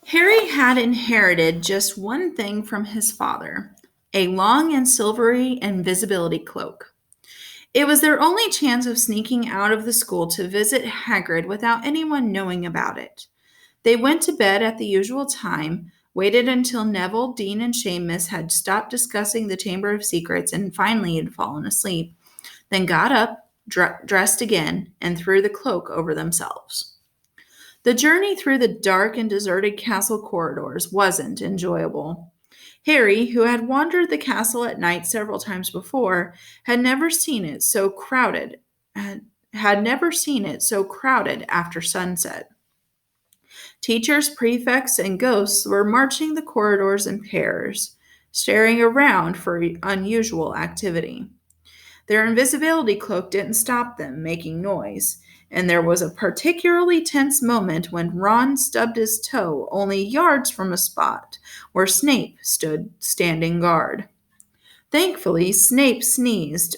Harry had inherited just one thing from his father, a long and silvery invisibility cloak. It was their only chance of sneaking out of the school to visit Hagrid without anyone knowing about it. They went to bed at the usual time, waited until Neville, Dean, and Seamus had stopped discussing the Chamber of Secrets and finally had fallen asleep, then got up, dressed again, and threw the cloak over themselves. The journey through the dark and deserted castle corridors wasn't enjoyable. Harry, who had wandered the castle at night several times before, had never seen it so crowded had never seen it so crowded after sunset. Teachers, prefects, and ghosts were marching the corridors in pairs, staring around for unusual activity. Their invisibility cloak didn't stop them making noise, and there was a particularly tense moment when Ron stubbed his toe only yards from a spot where Snape stood standing guard. Thankfully, Snape sneezed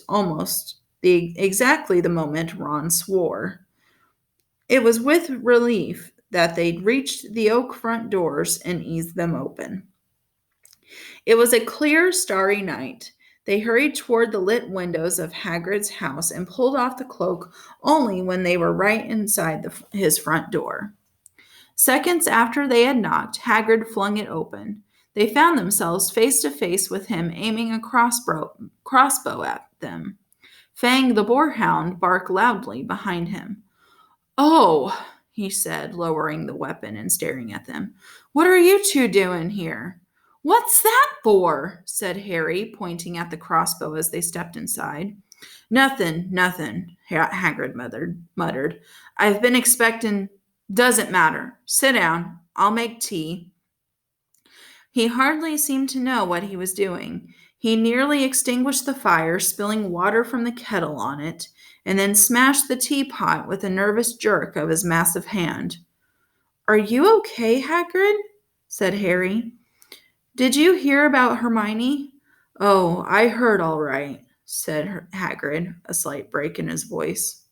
exactly the moment Ron swore. It was with relief that they reached the oak front doors and eased them open. It was a clear, starry night. They hurried toward the lit windows of Hagrid's house and pulled off the cloak only when they were right inside his front door. Seconds after they had knocked, Hagrid flung it open. They found themselves face to face with him aiming a crossbow at them. Fang the boarhound barked loudly behind him. "Oh," he said, lowering the weapon and staring at them. "What are you two doing here?" "What's that for?" said Harry, pointing at the crossbow as they stepped inside. Nothing, Hagrid muttered. "I've been expecting—" "Doesn't matter. Sit down. I'll make tea." He hardly seemed to know what he was doing. He nearly extinguished the fire, spilling water from the kettle on it, and then smashed the teapot with a nervous jerk of his massive hand. "Are you okay, Hagrid?" said Harry. "Did you hear about Hermione?" "Oh, I heard all right," said Hagrid, a slight break in his voice.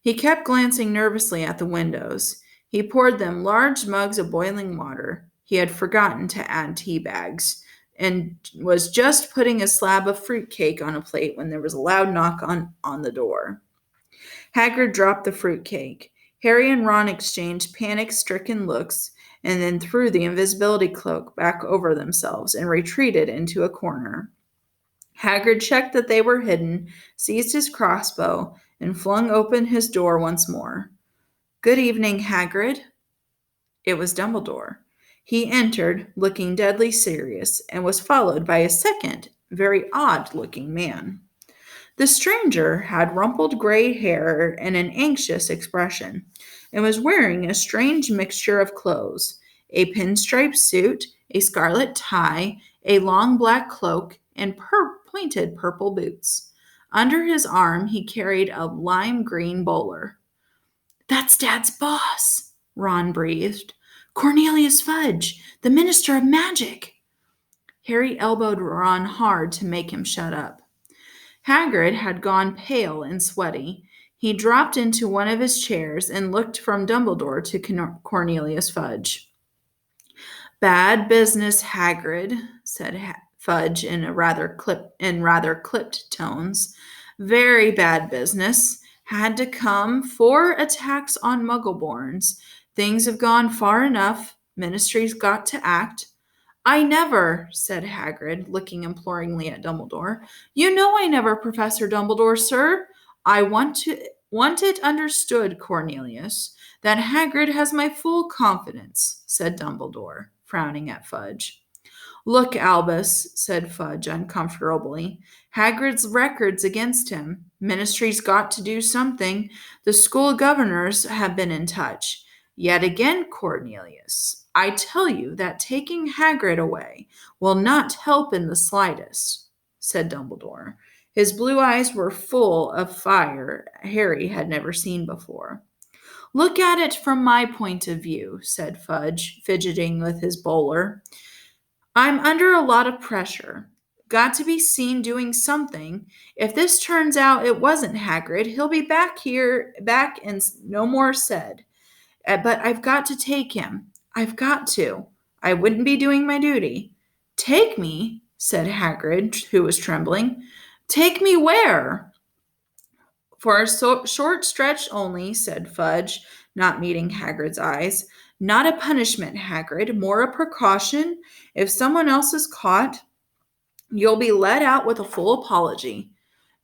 He kept glancing nervously at the windows. He poured them large mugs of boiling water. He had forgotten to add tea bags and was just putting a slab of fruit cake on a plate when there was a loud knock on the door. Hagrid dropped the fruit cake. Harry and Ron exchanged panic-stricken looks and then threw the invisibility cloak back over themselves and retreated into a corner. Hagrid checked that they were hidden, seized his crossbow, and flung open his door once more. "Good evening, Hagrid." It was Dumbledore. He entered, looking deadly serious, and was followed by a second, very odd-looking man. The stranger had rumpled gray hair and an anxious expression, and was wearing a strange mixture of clothes: a pinstripe suit, a scarlet tie, a long black cloak, and pointed purple boots. Under his arm, he carried a lime green bowler. "That's Dad's boss," Ron breathed. "Cornelius Fudge, the Minister of Magic." Harry elbowed Ron hard to make him shut up. Hagrid had gone pale and sweaty. He dropped into one of his chairs and looked from Dumbledore to Cornelius Fudge. "Bad business, Hagrid," said Fudge in rather clipped tones. "Very bad business. Had to come. 4 attacks on Muggleborns. Things have gone far enough. Ministry's got to act." "I never," said Hagrid, looking imploringly at Dumbledore. "You know I never, Professor Dumbledore, sir. I want it understood, Cornelius, that Hagrid has my full confidence," said Dumbledore, frowning at Fudge. "Look, Albus," said Fudge uncomfortably. "Hagrid's record's against him. Ministry's got to do something. The school governors have been in touch. Yet again, Cornelius, I tell you that taking Hagrid away will not help in the slightest," said Dumbledore. His blue eyes were full of fire Harry had never seen before. "Look at it from my point of view," said Fudge, fidgeting with his bowler. "I'm under a lot of pressure. Got to be seen doing something. If this turns out it wasn't Hagrid, he'll be back and no more said. But I've got to take him. I've got to. I wouldn't be doing my duty." "Take me?" said Hagrid, who was trembling. "Take me where?" "For a short stretch only," said Fudge, not meeting Hagrid's eyes. "Not a punishment, Hagrid, more a precaution. If someone else is caught, you'll be let out with a full apology."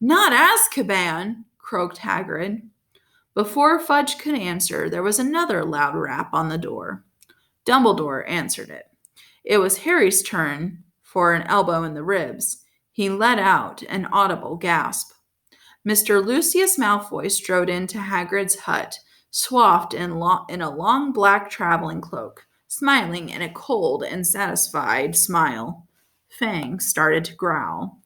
"Not Azkaban!" croaked Hagrid. Before Fudge could answer, there was another loud rap on the door. Dumbledore answered it. It was Harry's turn for an elbow in the ribs. He let out an audible gasp. Mr. Lucius Malfoy strode into Hagrid's hut, swathed in a long black traveling cloak, smiling in a cold and satisfied smile. Fang started to growl.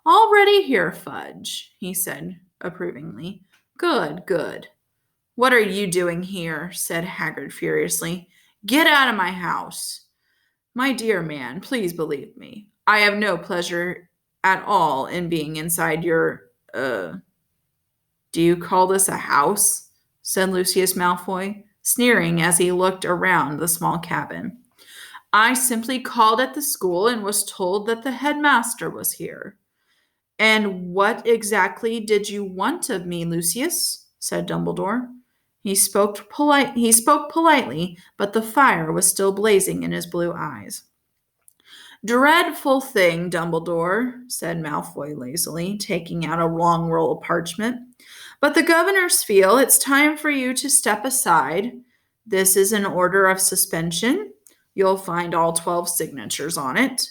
"Already here, Fudge," he said approvingly. "Good, good." "What are you doing here?" said Hagrid furiously. "Get out of my house." "My dear man, please believe me. I have no pleasure at all in being inside your, do you call this a house?" said Lucius Malfoy, sneering as he looked around the small cabin. "I simply called at the school and was told that the headmaster was here." "And what exactly did you want of me, Lucius?" said Dumbledore. He spoke politely, but the fire was still blazing in his blue eyes. "Dreadful thing, Dumbledore," said Malfoy lazily, taking out a long roll of parchment. "But the governors feel it's time for you to step aside. This is an order of suspension. You'll find all 12 signatures on it.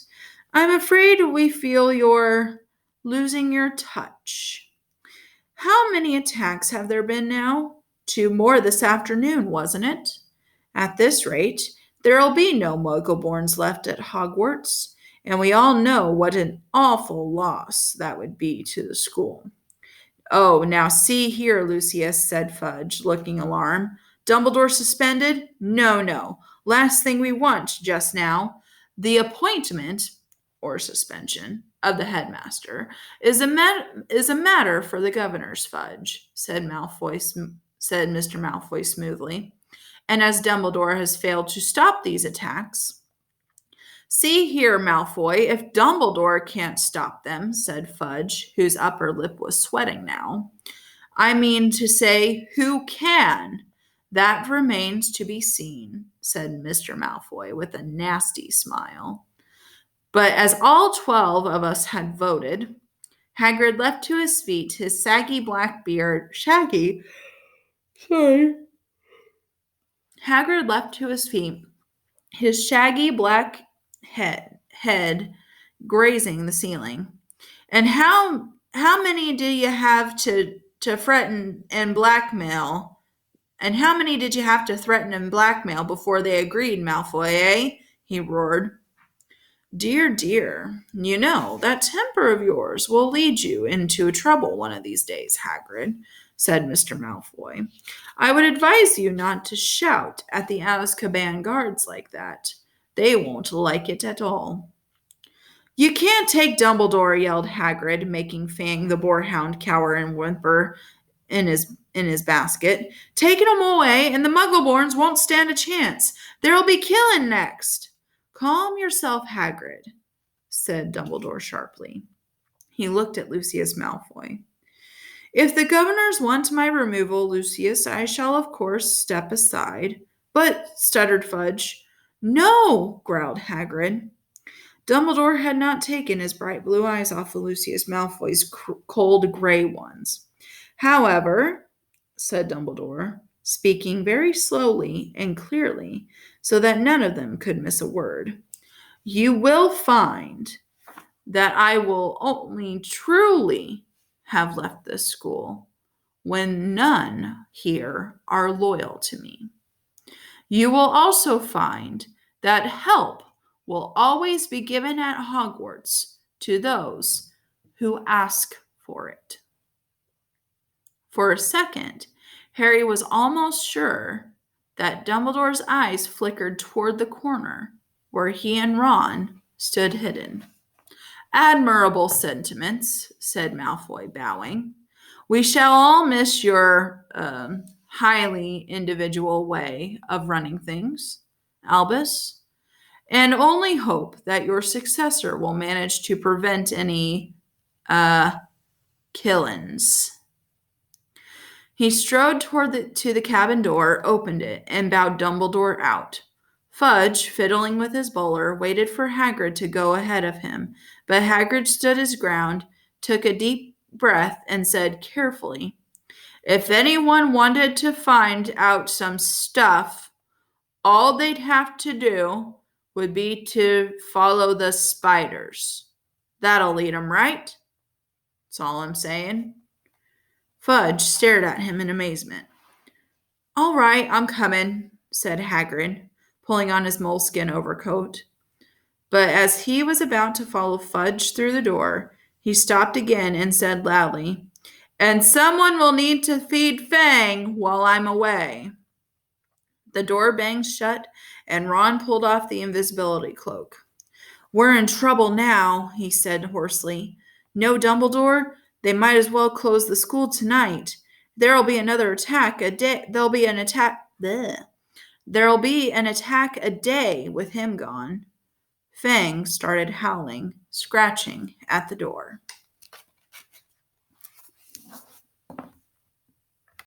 I'm afraid we feel you're losing your touch." "How many attacks have there been now?" "2 more this afternoon, wasn't it?" "At this rate, there'll be no Muggleborns left at Hogwarts, and we all know what an awful loss that would be to the school." "Oh, now see here, Lucius," said Fudge, looking alarmed. "Dumbledore suspended? No, no. Last thing we want just now. The appointment, or suspension, of the headmaster is a matter for the governors, Fudge," said Mr. Malfoy smoothly. "And as Dumbledore has failed to stop these attacks—" "See here, Malfoy, if Dumbledore can't stop them," said Fudge, whose upper lip was sweating now. "I mean to say, who can?" "That remains to be seen," said Mr. Malfoy with a nasty smile. But as all 12 of us had voted, Hagrid left to his feet, his saggy black beard, Hagrid left to his feet, his shaggy black head grazing the ceiling. "And how many do you have to threaten and blackmail? And how many did you have to threaten and blackmail before they agreed, Malfoy, eh?" he roared. "Dear, dear, you know, that temper of yours will lead you into trouble one of these days, Hagrid," said Mr. Malfoy. "I would advise you not to shout at the Azkaban guards like that. They won't like it at all." "You can't take Dumbledore," yelled Hagrid, making Fang the boarhound cower and whimper in his basket. "Taking him away, and the Muggleborns won't stand a chance. There'll be killing next." "Calm yourself, Hagrid," said Dumbledore sharply. He looked at Lucius Malfoy. "If the governors want my removal, Lucius, I shall of course step aside." "But—" stuttered Fudge. "No!" growled Hagrid. Dumbledore had not taken his bright blue eyes off of Lucius Malfoy's cold gray ones. "However," said Dumbledore, speaking very slowly and clearly so that none of them could miss a word, "you will find that I will only truly have left this school when none here are loyal to me. You will also find that help will always be given at Hogwarts to those who ask for it." For a second, Harry was almost sure that Dumbledore's eyes flickered toward the corner where he and Ron stood hidden. "Admirable sentiments," said Malfoy, bowing. "We shall all miss your highly individual way of running things. Albus, and only hope that your successor will manage to prevent any, uh, killings. He strode to the cabin door, opened it, and bowed Dumbledore out. Fudge, fiddling with his bowler, waited for Hagrid to go ahead of him, but Hagrid stood his ground, took a deep breath, and said carefully, "If anyone wanted to find out some stuff, all they'd have to do would be to follow the spiders. That'll lead 'em right. That's all I'm saying." Fudge stared at him in amazement. "All right, I'm coming," said Hagrid, pulling on his moleskin overcoat. But as he was about to follow Fudge through the door, he stopped again and said loudly, "And someone will need to feed Fang while I'm away." The door banged shut, and Ron pulled off the invisibility cloak. "We're in trouble now," he said hoarsely. "No Dumbledore? They might as well close the school tonight. There'll be another attack a day. There'll be an attack. Bleh. There'll be an attack a day with him gone." Fang started howling, scratching at the door.